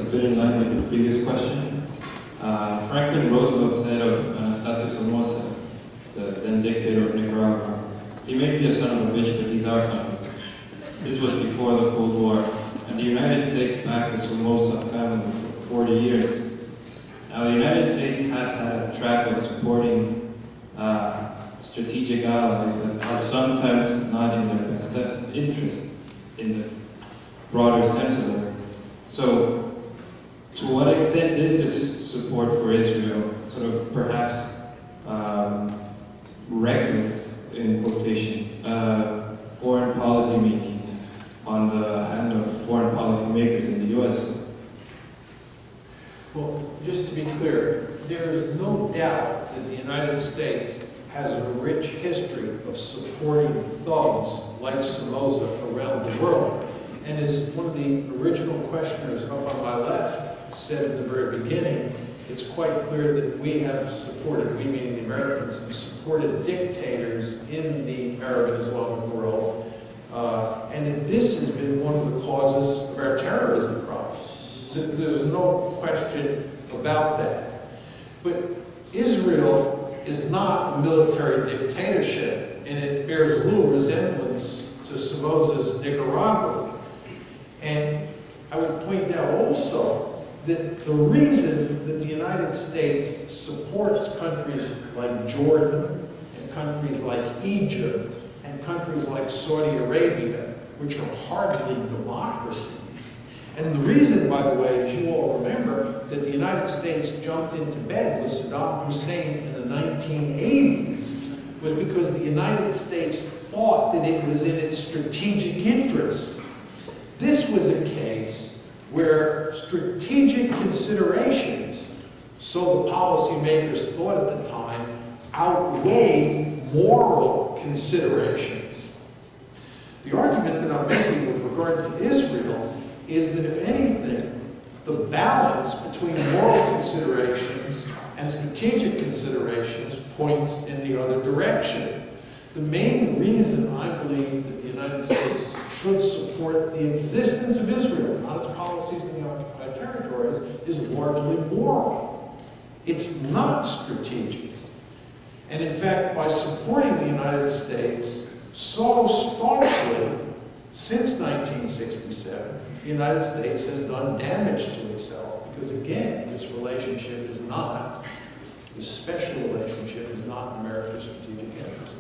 a bit in line with the previous question. Franklin Roosevelt said of Anastasio Somoza, the then dictator of Nicaragua, "He may be a son of a bitch, but he's our son of a bitch." This was before the Cold War, and the United States backed the Somoza family for 40 years. Now, the United States has had a track of supporting strategic allies that are sometimes not in their best interest in the broader sense of it. So, to what extent is this support for Israel sort of perhaps reckless, in quotations, foreign policy making on the hand of foreign policy makers in the US? Well, just to be clear, there is no doubt that the United States has a rich history of supporting thugs like Somoza around the world. And as one of the original questioners up on my left said at the very beginning, it's quite clear that we have supported, we meaning the Americans, have supported dictators in the Arab and Islamic world. And that this has been one of the causes of our terrorism problem. There's no question about that. But Israel is not a military dictatorship, and it bears little resemblance to Somoza's Nicaragua. And I would point out also that the reason that the United States supports countries like Jordan and countries like Egypt and countries like Saudi Arabia, which are hardly democracies. And the reason, by the way, as you all remember, that the United States jumped into bed with Saddam Hussein in the 1980s was because the United States thought that it was in its strategic interest. This was a case where strategic considerations, so the policymakers thought at the time, outweighed moral considerations. The argument that I'm making with regard to Israel is that, if anything, the balance between moral considerations and strategic considerations points in the other direction. The main reason I believe that the United States should support the existence of Israel, not its policies in the occupied territories, is largely moral. It's not strategic. And in fact, by supporting the United States so staunchly since 1967, the United States has done damage to itself because, again, this relationship is not, this special relationship is not in America's strategic interest.